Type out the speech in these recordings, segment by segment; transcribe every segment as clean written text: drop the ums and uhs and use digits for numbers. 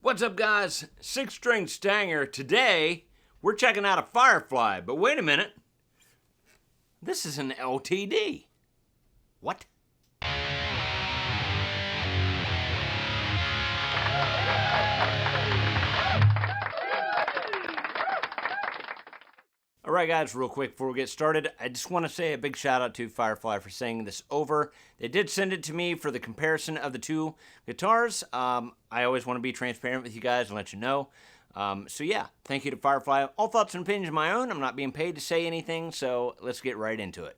What's up, guys? Six String Stanger. Today, we're checking out a Firefly, but wait a minute. This is an LTD. What? Alright guys, real quick before we get started, I just want to say a big shout out to Firefly for sending this over. They did send it to me for the comparison of the two guitars. I always want to be transparent with you guys and let you know. So yeah, thank you to Firefly. All thoughts and opinions of my own. I'm not being paid to say anything, so let's get right into it.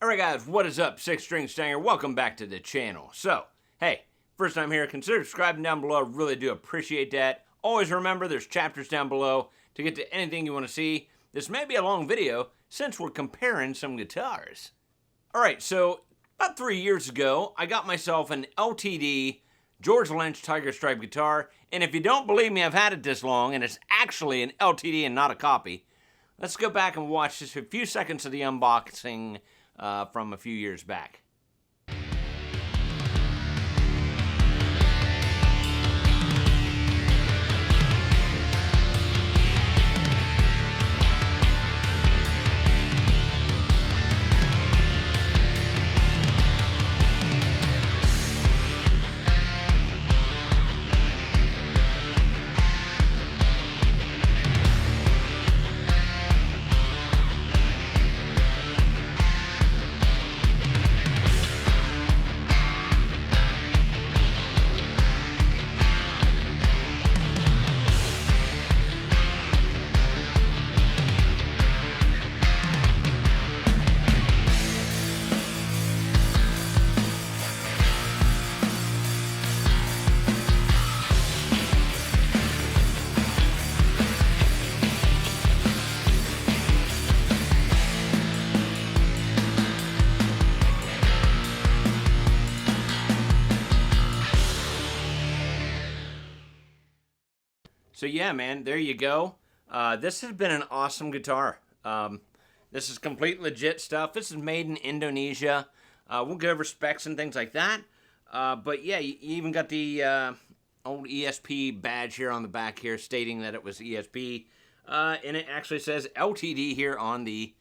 Alright guys, what is up? Six String Stanger. Welcome back to the channel. So, hey, first time here, consider subscribing down below. I really do appreciate that. Always remember there's chapters down below to get to anything you want to see. This may be a long video since we're comparing some guitars. Alright, so about 3 years ago, I got myself an LTD George Lynch Tiger Stripe guitar, and if you don't believe me, I've had it this long, and it's actually an LTD and not a copy. Let's go back and watch just a few seconds of the unboxing from a few years back. So yeah, man, there you go. This has been an awesome guitar. This is complete legit stuff. This is made in Indonesia. We'll go over specs and things like that. But yeah, you even got the old ESP badge here on the back here stating that it was ESP. And it actually says LTD here on the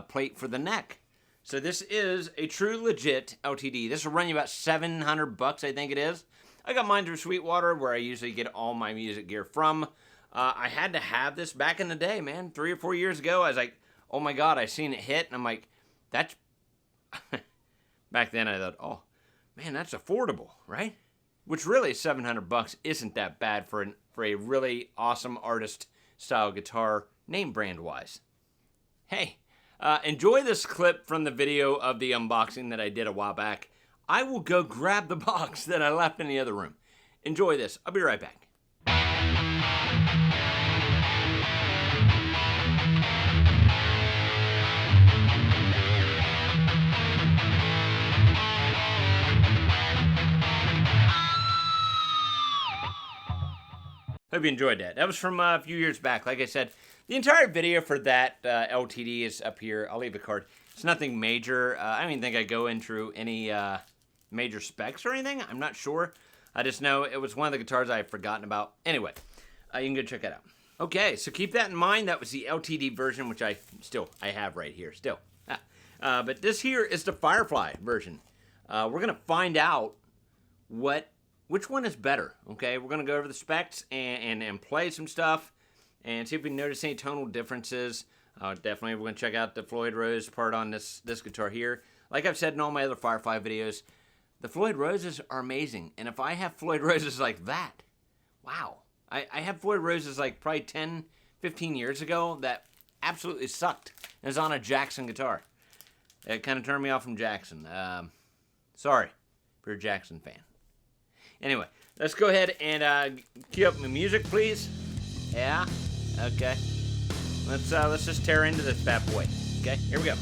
plate for the neck. So this is a true legit LTD. This will run you about $700, I think it is. I got mine through Sweetwater, where I usually get all my music gear from. I had to have this back in the day, man. 3 or 4 years ago, I was like, oh my god, I seen it hit, and I'm like, that's... Back then, I thought, oh, man, that's affordable, right? Which really, $700 isn't that bad for a really awesome artist-style guitar, name brand-wise. Hey, enjoy this clip from the video of the unboxing that I did a while back. I will go grab the box that I left in the other room. Enjoy this. I'll be right back. Hope you enjoyed that. That was from a few years back. Like I said, the entire video for that LTD is up here. I'll leave a card. It's nothing major. I don't even think I go into any... major specs or anything. I'm not sure. I just know it was one of the guitars I had forgotten about. Anyway, you can go check that out. Okay, so keep that in mind. That was the LTD version, which I have right here still. But this here is the Firefly version. We're going to find out which one is better. Okay, we're going to go over the specs and play some stuff and see if we notice any tonal differences. Definitely, we're going to check out the Floyd Rose part on this guitar here. Like I've said in all my other Firefly videos, the Floyd Roses are amazing. And if I have Floyd Roses like that, wow. I had Floyd Roses like probably 10, 15 years ago that absolutely sucked. It was on a Jackson guitar. It kind of turned me off from Jackson. Sorry if you're a Jackson fan. Anyway, let's go ahead and cue up my music, please. Yeah? Okay. Let's just tear into this bad boy. Okay, here we go.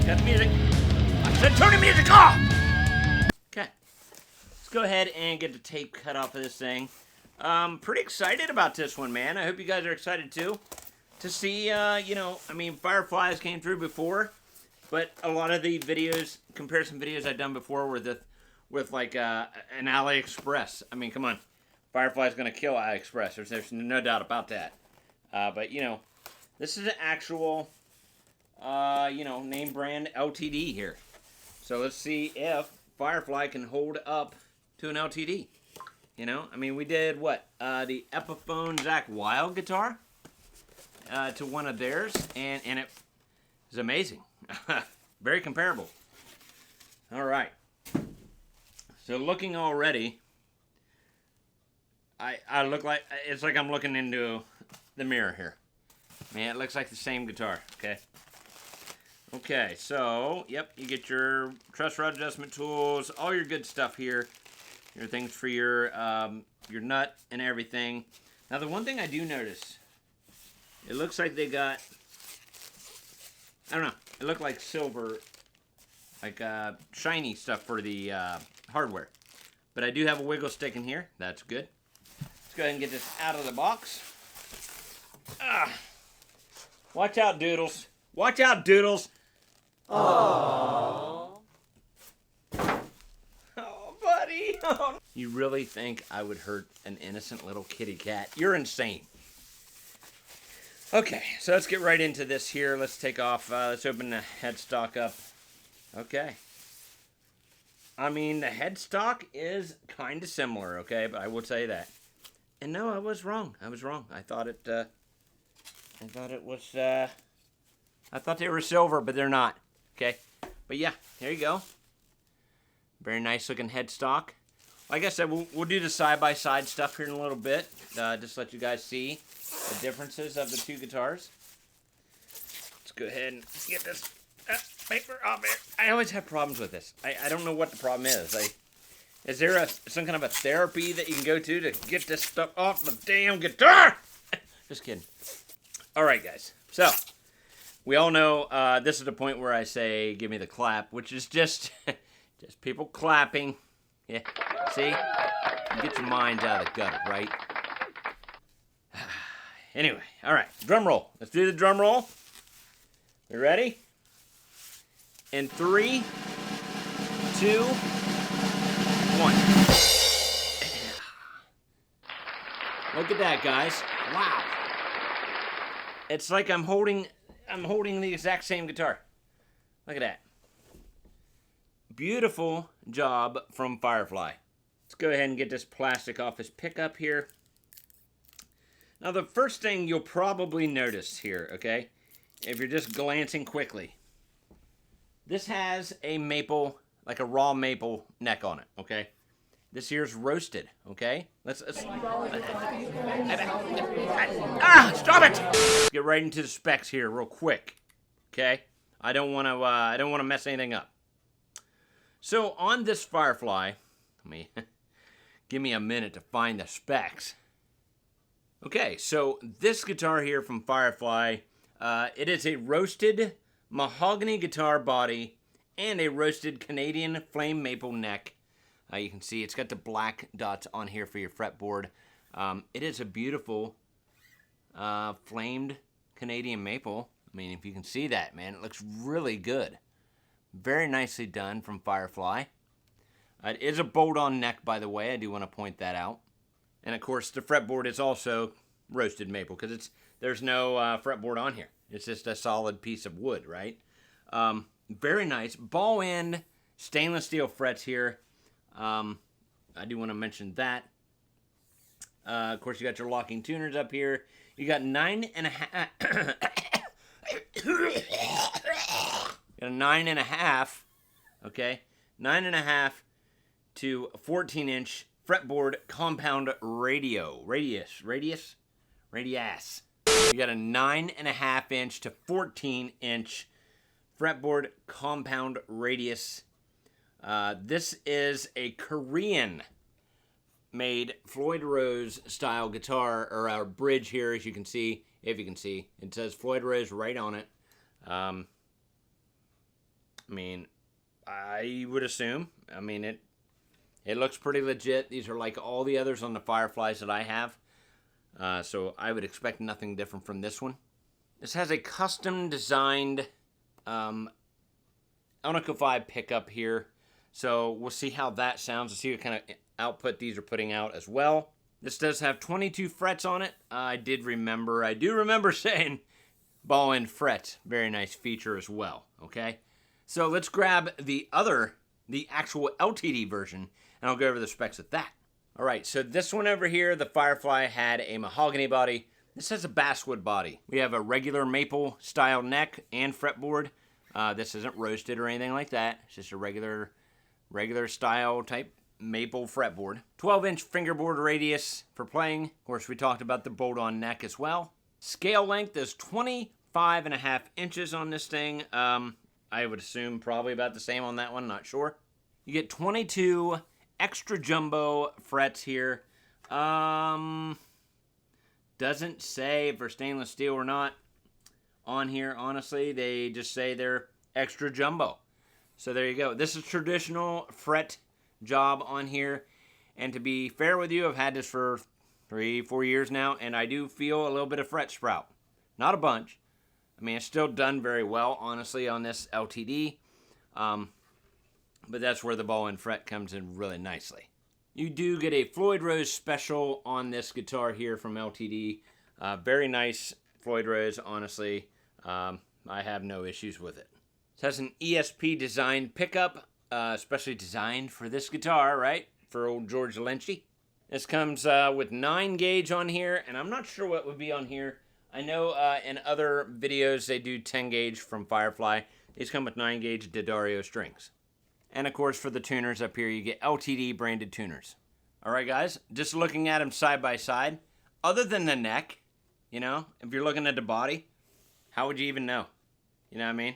Cut the music. I said turn the music off! Okay. Let's go ahead and get the tape cut off of this thing. Pretty excited about this one, man. I hope you guys are excited too. To see, you know, I mean, Fireflies came through before, but a lot of the videos, comparison videos I've done before were with like an AliExpress. I mean, come on. Firefly's gonna kill AliExpress. There's no doubt about that. But, you know, this is an actual, you know, name brand LTD here. So let's see if Firefly can hold up to an LTD. You know, I mean, we did what? The Epiphone Zach Wild guitar to one of theirs, and it was amazing. Very comparable. All right. So looking already, I look like, it's like I'm looking into the mirror here. Man, it looks like the same guitar, okay? Okay, so, yep, you get your truss rod adjustment tools, all your good stuff here. Your things for your nut and everything. Now, the one thing I do notice, it looks like they got, I don't know, it looked like silver, like shiny stuff for the hardware. But I do have a wiggle stick in here. That's good. Let's go ahead and get this out of the box. Watch out, Doodles. Watch out, Doodles. Aww. Oh, buddy. Oh. You really think I would hurt an innocent little kitty cat? You're insane. Okay, so let's get right into this here. Let's take off, let's open the headstock up. Okay. I mean, the headstock is kind of similar, okay? But I will tell you that. And no, I was wrong. I was wrong. I thought it was, I thought they were silver, but they're not. Okay. But yeah, there you go. Very nice looking headstock. Like I said, we'll do the side-by-side stuff here in a little bit. Just let you guys see the differences of the two guitars. Let's go ahead and get this paper off here. I always have problems with this. I don't know what the problem is. Is there some kind of a therapy that you can go to get this stuff off the damn guitar? Just kidding. All right, guys. So, we all know this is the point where I say, give me the clap, which is just people clapping. Yeah, see? You get your minds out of the gutter, right? Anyway, all right, drum roll. Let's do the drum roll. You ready? In 3, 2, 1. Look at that, guys. Wow. It's like I'm holding the exact same guitar. Look at that. Beautiful job from Firefly. Let's go ahead and get this plastic off this pickup here. Now, the first thing you'll probably notice here, okay, if you're just glancing quickly, this has a maple, like a raw maple neck on it, okay? This here's roasted, okay? Let's stop it! Let's get right into the specs here real quick, okay? I don't want to mess anything up. So on this Firefly, give me a minute to find the specs. Okay, so this guitar here from Firefly, it is a roasted mahogany guitar body and a roasted Canadian flame maple neck. You can see it's got the black dots on here for your fretboard. It is a beautiful flamed Canadian maple. I mean, if you can see that, man, it looks really good. Very nicely done from Firefly. It is a bolt-on neck, by the way. I do want to point that out. And, of course, the fretboard is also roasted maple because there's no fretboard on here. It's just a solid piece of wood, right? Very nice. Ball end stainless steel frets here. I do want to mention that. Of course, you got your locking tuners up here. You got 9.5... Got a 9.5, okay? 9.5 to 14-inch fretboard compound radius. You got a 9.5-inch to 14-inch fretboard compound radius. This is a Korean-made Floyd Rose style guitar, or our bridge here, as you can see, if you can see. It says Floyd Rose right on it. I mean, I would assume. I mean, it looks pretty legit. These are like all the others on the Fireflies that I have. So I would expect nothing different from this one. This has a custom designed Elnico 5 pickup here. So we'll see how that sounds. We'll see what kind of output these are putting out as well. This does have 22 frets on it. I do remember saying ball end frets. Very nice feature as well, okay? So let's grab the actual LTD version, and I'll go over the specs of that. All right, so this one over here, the Firefly, had a mahogany body. This has a basswood body. We have a regular maple style neck and fretboard. This isn't roasted or anything like that. It's just a regular style type maple fretboard. 12-inch fingerboard radius for playing. Of course, we talked about the bolt-on neck as well. Scale length is 25.5 inches on this thing. I would assume probably about the same on that one, not sure. You get 22 extra jumbo frets here. Doesn't say if they're stainless steel or not on here, honestly. They just say they're extra jumbo. So there you go. This is traditional fret job on here. And to be fair with you, I've had this for 3-4 years now, and I do feel a little bit of fret sprout. Not a bunch. I mean, it's still done very well, honestly, on this LTD. But that's where the ball and fret comes in really nicely. You do get a Floyd Rose special on this guitar here from LTD. Very nice Floyd Rose, honestly. I have no issues with it. It has an ESP designed pickup, especially designed for this guitar, right? For old George Lynchy. This comes with 9 gauge on here, and I'm not sure what would be on here. I know in other videos they do 10 gauge from Firefly. These come with 9 gauge D'Addario strings. And of course, for the tuners up here, you get LTD branded tuners. All right, guys, just looking at them side by side, other than the neck, you know, if you're looking at the body, how would you even know? You know what I mean?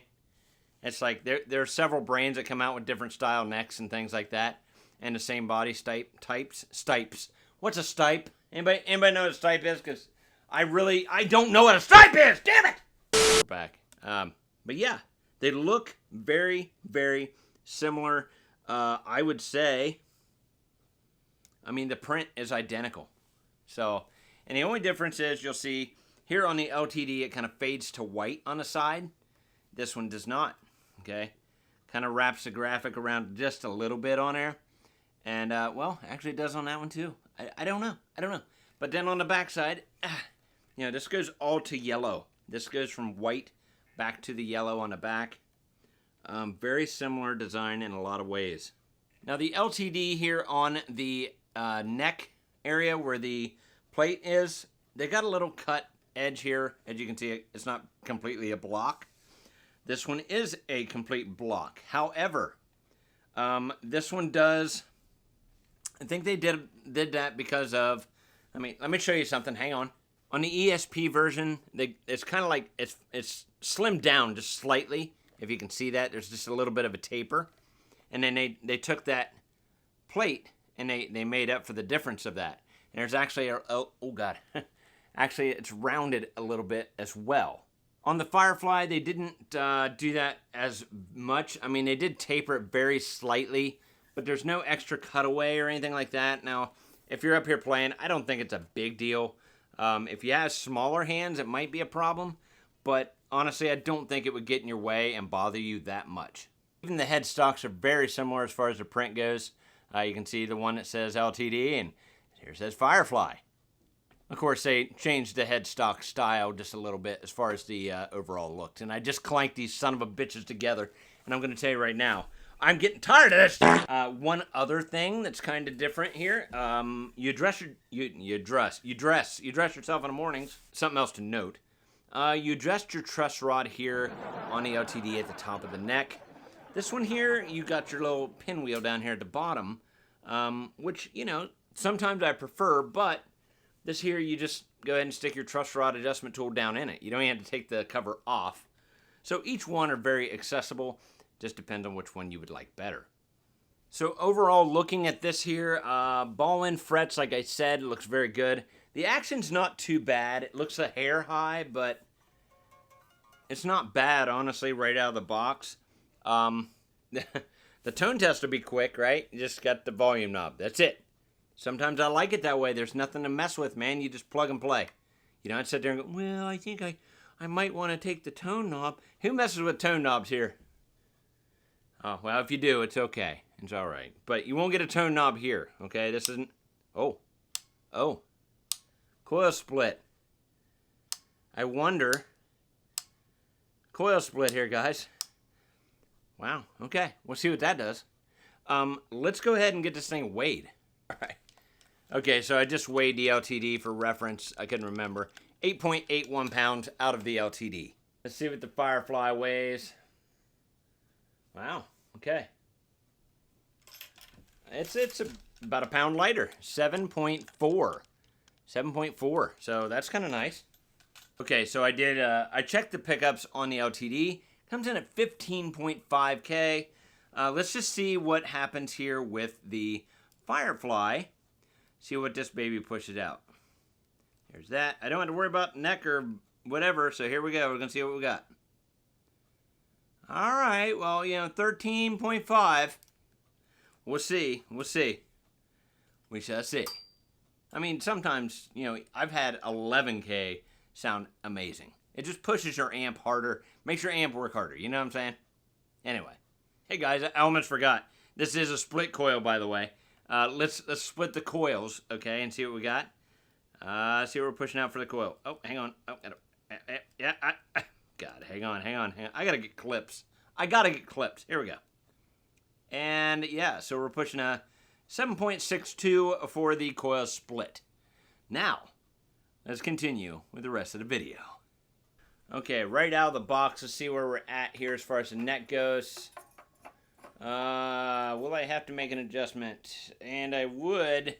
It's like there are several brands that come out with different style necks and things like that, and the same body types. Stipes. What's a stipe? Anybody know what a stipe is? Because I don't know what a stipe is. Damn it! We're back. But yeah, they look very, very similar. I would say, I mean, the print is identical. So, and the only difference is you'll see here on the LTD, it kind of fades to white on the side. This one does not, okay? Kind of wraps the graphic around just a little bit on there. And, well, actually it does on that one too. I don't know. But then on the back side, you know, this goes all to yellow. This goes from white back to the yellow on the back. Very similar design in a lot of ways. Now the LTD here on the neck area where the plate is, they got a little cut edge here. As you can see, it's not completely a block. This one is a complete block. However, this one does, I think they did that because of, let me show you something. Hang on. On the ESP version, it's kind of like, it's slimmed down just slightly. If you can see that, there's just a little bit of a taper. And then they took that plate and they made up for the difference of that. And there's actually, oh God, actually it's rounded a little bit as well. On the Firefly, they didn't do that as much. I mean, they did taper it very slightly, but there's no extra cutaway or anything like that. Now, if you're up here playing, I don't think it's a big deal. If you have smaller hands, it might be a problem, but honestly, I don't think it would get in your way and bother you that much. Even the headstocks are very similar as far as the print goes. You can see the one that says LTD, and here says Firefly. Of course, they changed the headstock style just a little bit as far as the overall look. And I just clanked these son of a bitches together, and I'm going to tell you right now, I'm getting tired of this. One other thing that's kind of different here, you dress yourself in the mornings. Something else to note. You adjust your truss rod here on the LTD at the top of the neck. This one here, you got your little pinwheel down here at the bottom, which, you know, sometimes I prefer, but this here, you just go ahead and stick your truss rod adjustment tool down in it. You don't even have to take the cover off. So each one are very accessible. Just depends on which one you would like better. So overall, looking at this here, ball end frets, like I said, looks very good. The action's not too bad. It looks a hair high, but it's not bad, honestly, right out of the box. The tone test will be quick, right? You just got the volume knob. That's it. Sometimes I like it that way. There's nothing to mess with, man. You just plug and play. You don't sit there and go, well, I think I might want to take the tone knob. Who messes with tone knobs here? Oh, well, if you do, it's okay. It's all right. But you won't get a tone knob here, okay? This isn't... Oh. Coil split. I wonder... Coil split here, guys. Wow, okay. We'll see what that does. Let's go ahead and get this thing weighed. All right. Okay, so I just weighed the LTD for reference. I couldn't remember. 8.81 pounds out of the LTD. Let's see what the Firefly weighs. Wow, okay. It's about a pound lighter. 7.4. 7.4, so that's kind of nice. Okay, so I checked the pickups on the LTD. Comes in at 15.5K. Let's just see what happens here with the Firefly. See what this baby pushes out. There's that. I don't have to worry about neck or whatever, so here we go. We're going to see what we got. All right, well, 13.5. We'll see. We shall see. I mean, sometimes, I've had 11K sound amazing. It just pushes your amp harder, makes your amp work harder. You know what I'm saying? Anyway. Hey, guys, I almost forgot. This is a split coil, by the way. Let's split the coils, okay, and see what we got. See what we're pushing out for the coil. Oh, hang on. Oh, God, hang on. I gotta get clips. Here we go. And yeah, so we're pushing a 7.62 for the coil split. Now, let's continue with the rest of the video. Okay, right out of the box, let's see where we're at here as far as the neck goes. Will I have to make an adjustment? And I would,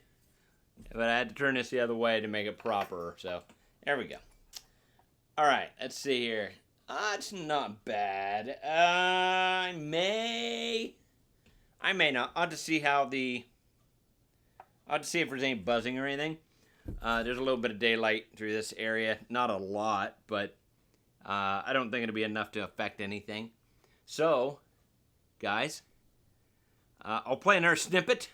but I had to turn this the other way to make it proper. So, there we go. Alright, let's see here. It's not bad. I may not. I'll have to see I'll have to see if there's any buzzing or anything. There's a little bit of daylight through this area. Not a lot, but I don't think it'll be enough to affect anything. So, guys, I'll play another snippet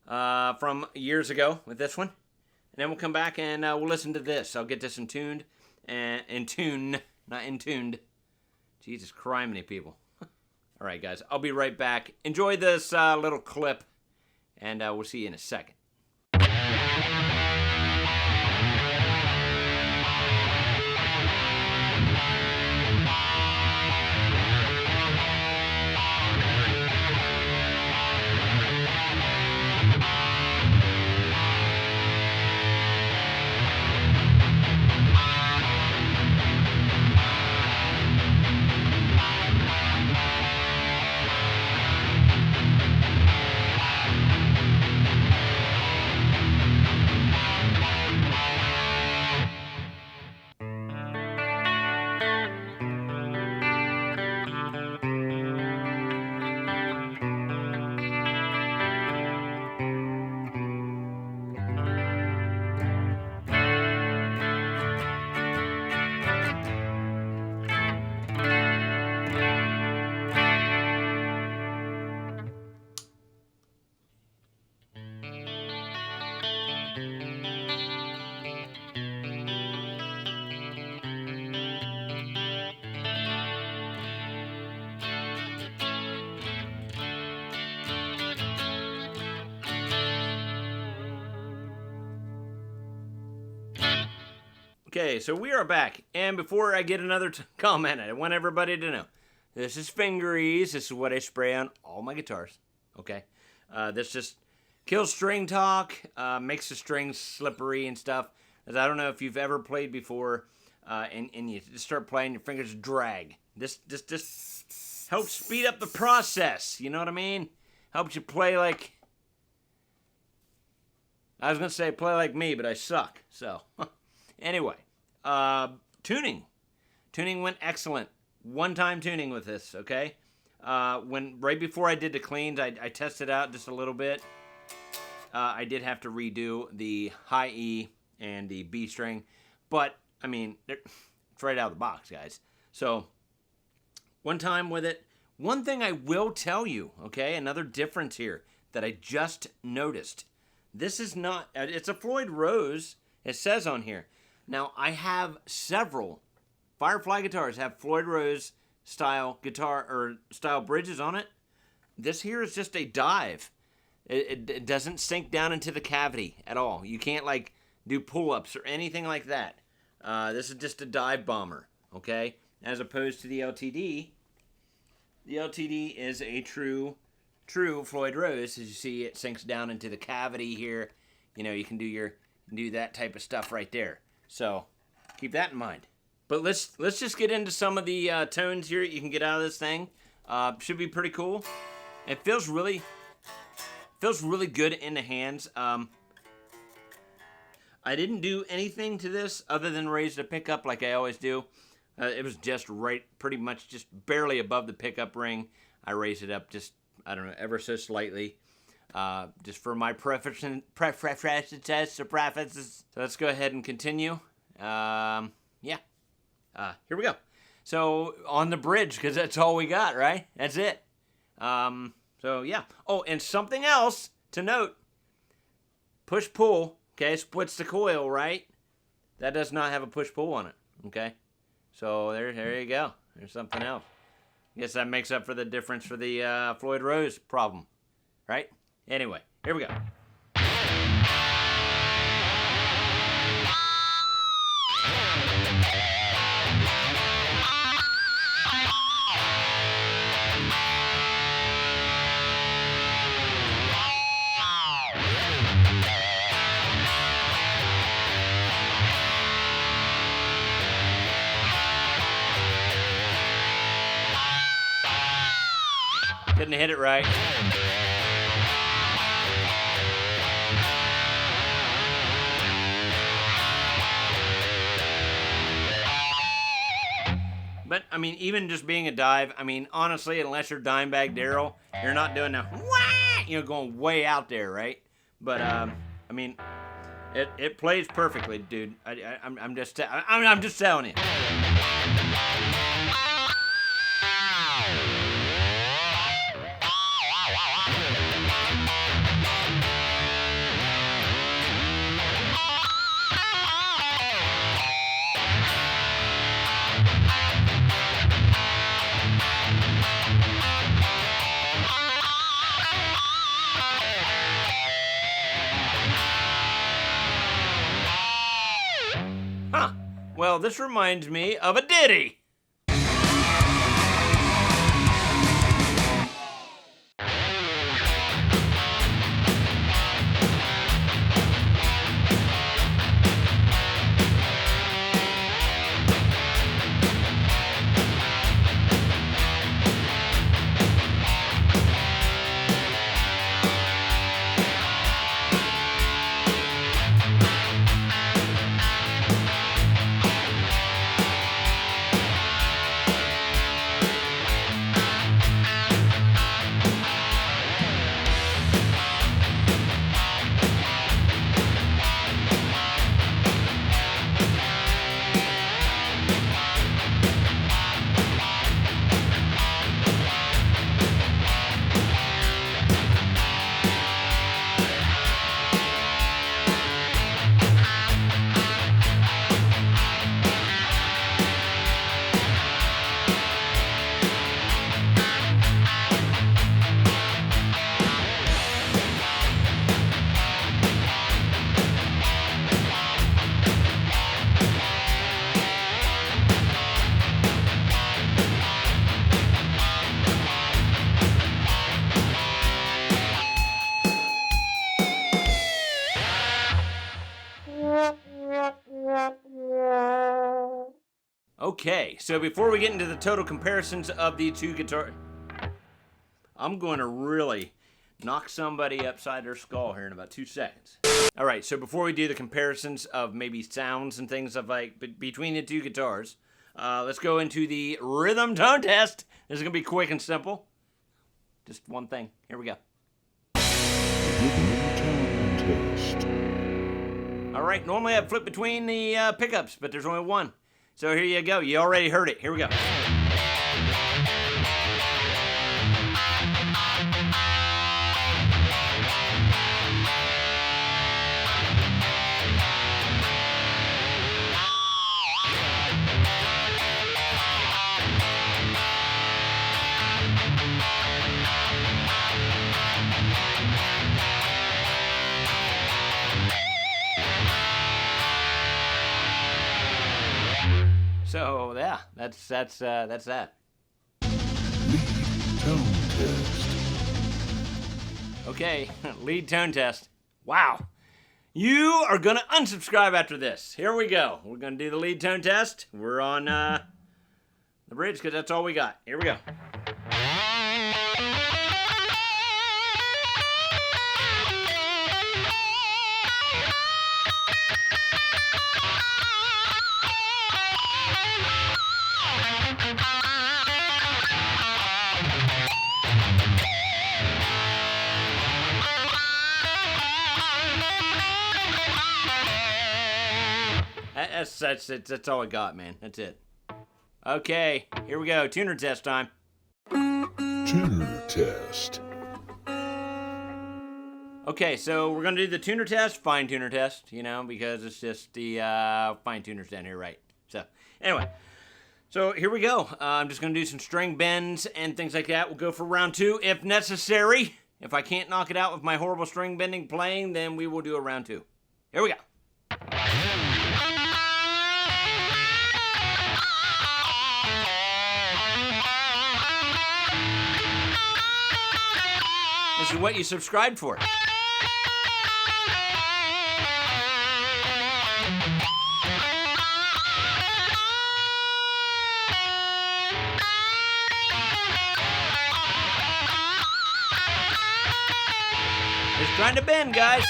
from years ago with this one. And then we'll come back and we'll listen to this. I'll get this in tuned. Not in tuned. Jesus criminy, people. All right, guys, I'll be right back. Enjoy this little clip, and we'll see you in a second. Okay, so we are back, and before I get another comment, I want everybody to know, this is fingeries. This is what I spray on all my guitars, okay? This just kills string talk, makes the strings slippery and stuff. As I don't know if you've ever played before, and you just start playing, your fingers drag. This helps speed up the process, you know what I mean? Helps you play like... I was going to say play like me, but I suck, so... Anyway, tuning. Tuning went excellent. One-time tuning with this, okay? Right before I did the cleans, I tested out just a little bit. I did have to redo the high E and the B string, but, I mean, it's right out of the box, guys. So, one time with it, One thing I will tell you, okay, another difference here that I just noticed. This is not, it's a Floyd Rose, it says on here. Now, I have several Firefly guitars have Floyd Rose style guitar or style bridges on it. This here is just a dive. It doesn't sink down into the cavity at all. You can't like do pull-ups or anything like that. This is just a dive bomber, okay? As opposed to the LTD. The LTD is a true Floyd Rose. As you see, it sinks down into the cavity here. You know, you can do that type of stuff right there. So keep that in mind. But let's just get into some of the tones here you can get out of this thing. Should be pretty cool. It feels really good in the hands. I didn't do anything to this other than raise the pickup like I always do. It was just right, pretty much just barely above the pickup ring. I raised it up just, I don't know, ever so slightly. Just for my preferences. So let's go ahead and continue. Yeah. Here we go. So on the bridge, because that's all we got, right? That's it. So yeah. Oh, and something else to note. Push-pull, okay, splits the coil, right? That does not have a push-pull on it, okay? So there you go. There's something else. I guess that makes up for the difference for the Floyd Rose problem, right? Anyway, here we go. Couldn't hit it right. But, I mean, even just being a dive, I mean, honestly, unless you're Dimebag Darrell, you're not doing the wah, you know, going way out there, right? But, I mean, it plays perfectly, dude. I'm just telling you. Huh. Well, this reminds me of a ditty. Okay, so before we get into the total comparisons of the two guitars, I'm going to really knock somebody upside their skull here in about 2 seconds. All right, so before we do the comparisons of maybe sounds and things of like between the two guitars, let's go into the rhythm tone test. This is going to be quick and simple. Just one thing. Here we go. Rhythm tone test. All right, normally I'd flip between the pickups, but there's only one. So here you go. You already heard it. Here we go. So yeah, that's that. Lead tone test. Okay, lead tone test. Wow. You are gonna unsubscribe after this. Here we go. We're gonna do the lead tone test. We're on the bridge because that's all we got. Here we go. That's all I got, man. That's it. Okay, here we go. Tuner test time. Tuner test. Okay, so we're gonna do the tuner test, fine tuner test, you know, because it's just the fine tuners down here, right? So anyway, so here we go. I'm just gonna do some string bends and things like that. We'll go for round 2 if necessary. If I can't knock it out with my horrible string bending playing, then we will do a round 2. Here we go. This is what you subscribed for. Just trying to bend, guys.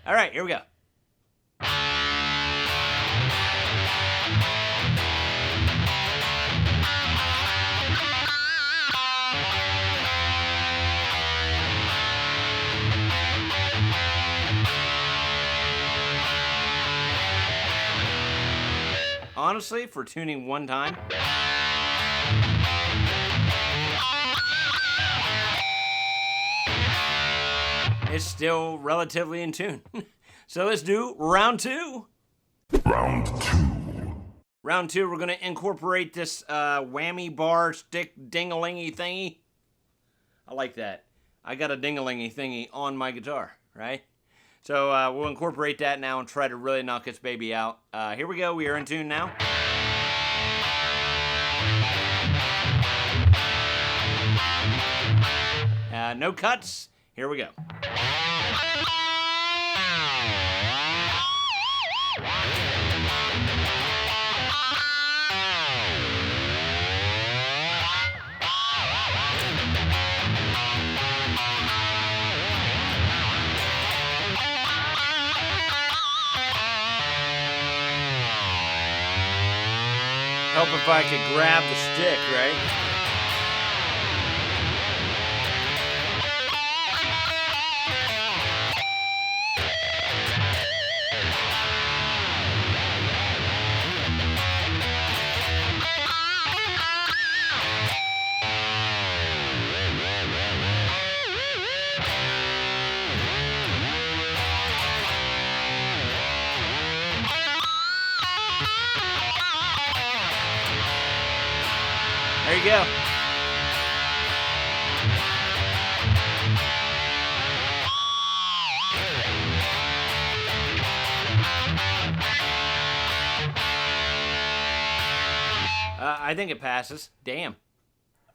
All right, here we go. Honestly, for tuning one time, it's still relatively in tune. So let's do round 2. Round 2. Round 2, we're gonna incorporate this whammy bar stick ding-a-lingy thingy. I like that. I got a ding-a-lingy thingy on my guitar, right? So we'll incorporate that now and try to really knock this baby out. Here we go. We are in tune now. No cuts. Here we go. Help if I could grab the stick, right? There you go. I think it passes. Damn.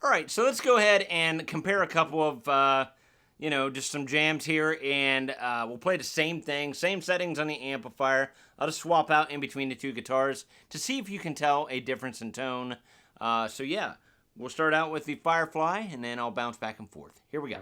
All right, so let's go ahead and compare a couple of, just some jams here, and we'll play the same thing, same settings on the amplifier. I'll just swap out in between the two guitars to see if you can tell a difference in tone. So yeah, we'll start out with the Firefly, and then I'll bounce back and forth. Here we go.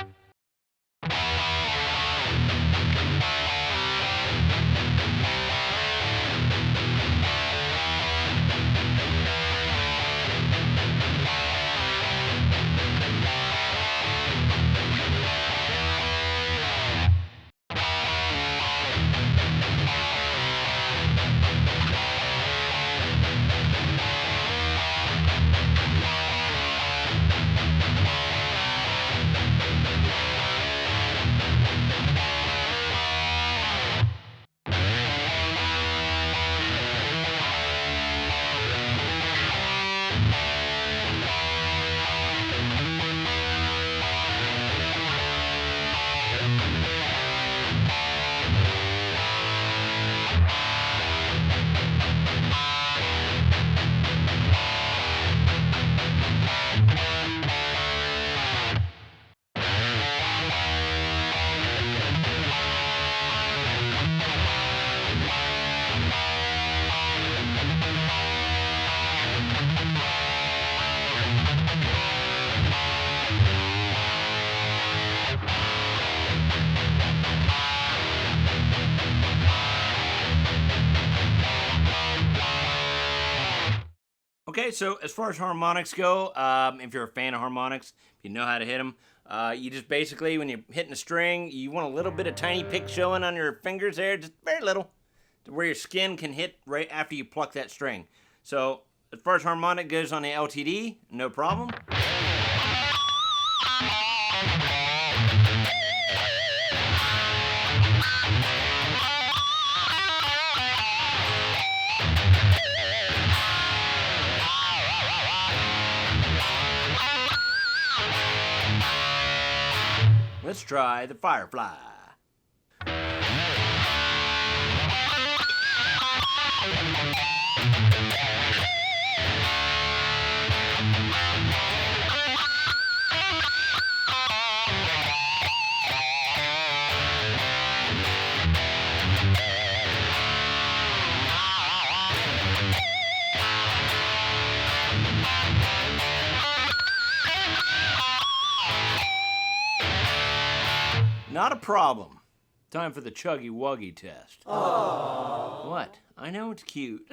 Okay, so as far as harmonics go, if you're a fan of harmonics, if you know how to hit them, you just basically, when you're hitting a string, you want a little bit of tiny pick showing on your fingers there, just very little, to where your skin can hit right after you pluck that string. So as far as harmonic goes on the LTD, no problem. Let's try the Firefly. Not a problem. Time for the Chuggy Wuggy test. Aww. What? I know it's cute.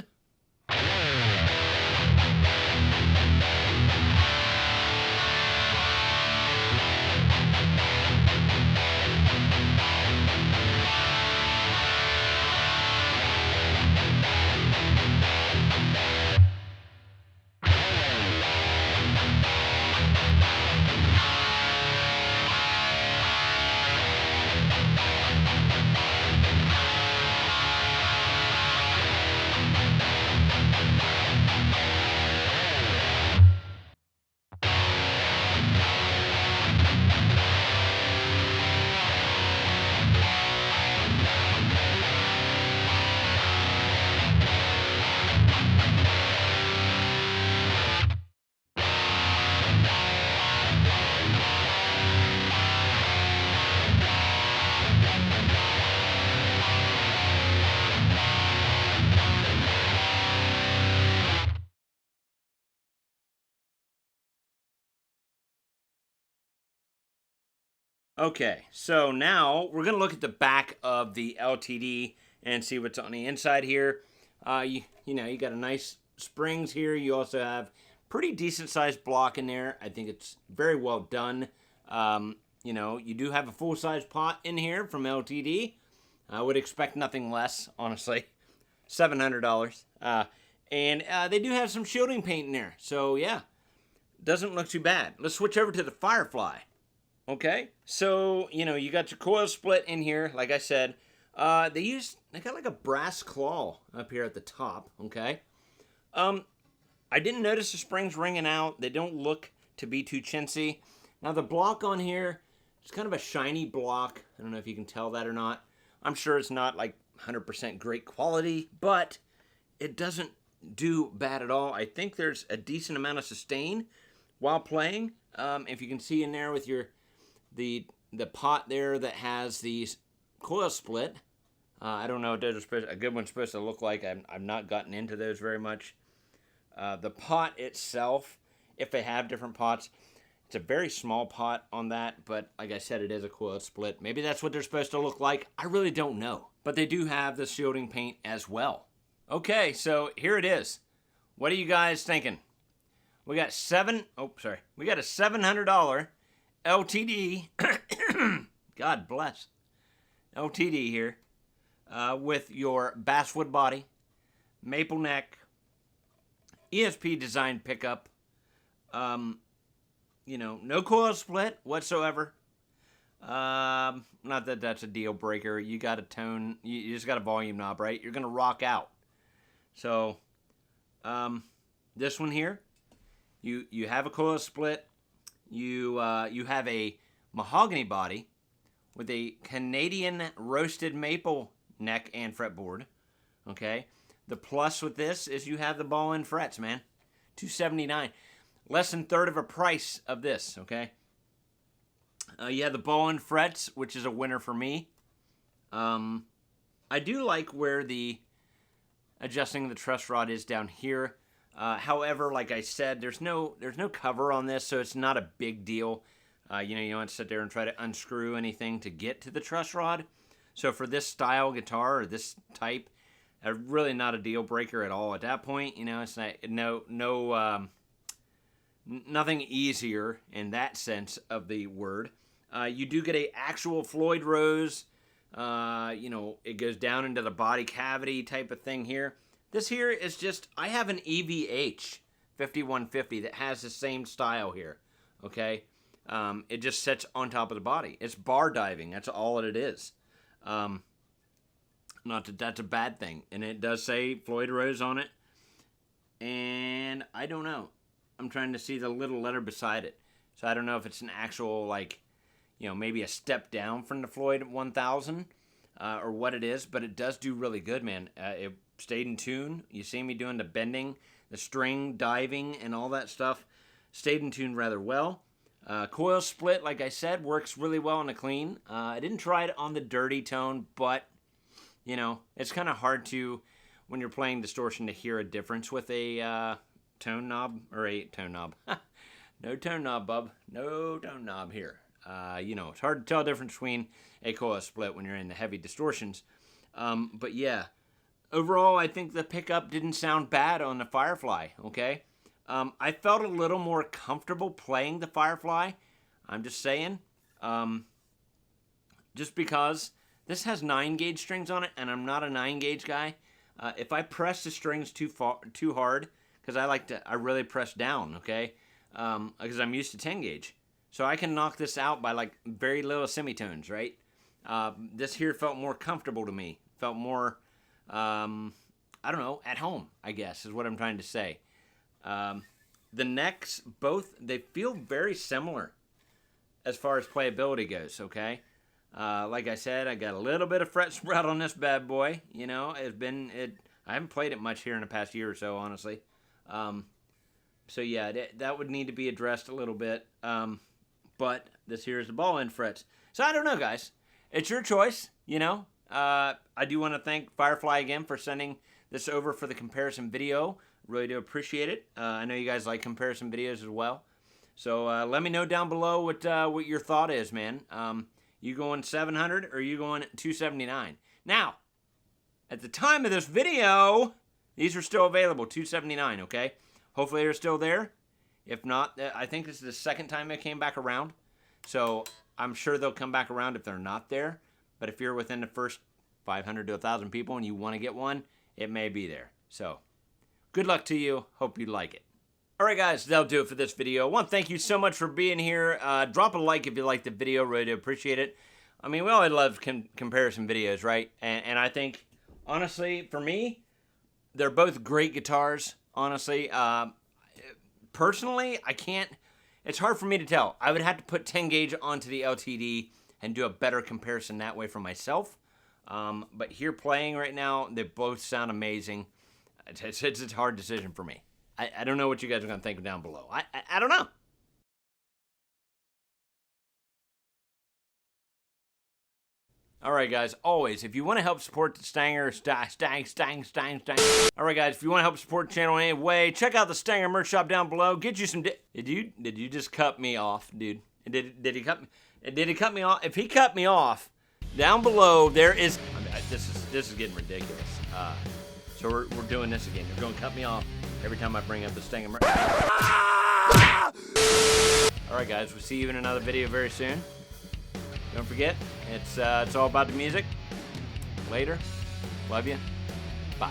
Okay, so now we're going to look at the back of the LTD and see what's on the inside here. You got a nice springs here. You also have pretty decent sized block in there. I think it's very well done. You do have a full size pot in here from LTD. I would expect nothing less, honestly. $700. And they do have some shielding paint in there. So yeah, doesn't look too bad. Let's switch over to the Firefly. Okay, so, you got your coil split in here, like I said. They got like a brass claw up here at the top, okay? I didn't notice the springs ringing out. They don't look to be too chintzy. Now, the block on here, it's kind of a shiny block. I don't know if you can tell that or not. I'm sure it's not like 100% great quality, but it doesn't do bad at all. I think there's a decent amount of sustain while playing. If you can see in there with the pot there that has the coil split. I don't know what those are a good one's supposed to look like. I've not gotten into those very much. The pot itself, if they have different pots, it's a very small pot on that, but like I said, it is a coil split. Maybe that's what they're supposed to look like. I really don't know. But they do have the shielding paint as well. Okay, so here it is. What are you guys thinking? We got a $700 LTD, God bless, LTD here, with your basswood body, maple neck, ESP design pickup, no coil split whatsoever. Not that that's a deal breaker. You got a tone, you just got a volume knob, right? You're going to rock out. So, this one here, you have a coil split. You have a mahogany body with a Canadian roasted maple neck and fretboard. Okay. The plus with this is you have the ball-end frets, man. $279. Less than third of a price of this. Okay. You have the ball-end frets, which is a winner for me. I do like where the adjusting the truss rod is down here. However, like I said, there's no cover on this, so it's not a big deal. You don't have to sit there and try to unscrew anything to get to the truss rod. So for this style guitar or this type, Really not a deal breaker at all at that point. You know, it's nothing easier in that sense of the word. You do get a actual Floyd rose. You know, it goes down into the body cavity type of thing here. This here is just, I have an EVH 5150 that has the same style here, okay? It just sits on top of the body. It's bar diving. That's all it is. Not that that's a bad thing. And it does say Floyd Rose on it. And I don't know. I'm trying to see the little letter beside it. So I don't know if it's an actual, like, you know, maybe a step down from the Floyd 1000 or what it is. But it does do really good, man. It stayed in tune. You see me doing the bending, the string diving, and all that stuff. Stayed in tune rather well. Coil split, like I said, works really well on the clean. I didn't try it on the dirty tone, but, you know, it's kind of hard to, when you're playing distortion, to hear a difference with a tone knob, or a tone knob. No tone knob, bub. No tone knob here. You know, it's hard to tell the difference between a coil split when you're in the heavy distortions. But yeah, overall, I think the pickup didn't sound bad on the Firefly, okay? I felt a little more comfortable playing the Firefly. I'm just saying. Just because this has 9-gauge strings on it, and I'm not a 9-gauge guy. If I press the strings too hard, because I really press down, okay? Because I'm used to 10-gauge. So I can knock this out by like very little semitones, right? This here felt more comfortable to me. Felt more, I don't know, at home, I guess, is what I'm trying to say. The necks, both, they feel very similar as far as playability goes, okay? Like I said, I got a little bit of fret spread on this bad boy. You know, I haven't played it much here in the past year or so, honestly. So yeah, that would need to be addressed a little bit. But this here is the ball end frets. So I don't know, guys. It's your choice, you know. I do want to thank Firefly again for sending this over for the comparison video. Really do appreciate it. I know you guys like comparison videos as well. So let me know down below what your thought is, man. You going 700 or you going 279? Now, at the time of this video, these are still available, 279, okay? Hopefully they're still there. If not, I think this is the second time they came back around. So I'm sure they'll come back around if they're not there. But if you're within the first 500 to 1,000 people and you want to get one, it may be there. So good luck to you. Hope you like it. All right, guys, that'll do it for this video. I want to thank you so much for being here. Drop a like if you liked the video. Really do appreciate it. I mean, we always love comparison videos, right? And I think, honestly, for me, they're both great guitars, honestly. Personally, I can't, it's hard for me to tell. I would have to put 10 gauge onto the LTD and do a better comparison that way for myself. But here playing right now, they both sound amazing. It's a hard decision for me. I don't know what you guys are going to think down below. I don't know. All right, guys, always, if you want to help support the Stanger, All right, guys, if you want to help support the channel in any way, check out the Stanger merch shop down below. Get you some, did you just cut me off, dude? Did he cut me off? If he cut me off, down below, there is, this is getting ridiculous. So we're doing this again. You're going to cut me off every time I bring up the Stanger merch. All right, guys, we'll see you in another video very soon. Don't forget, it's all about the music. Later. Love you. Bye.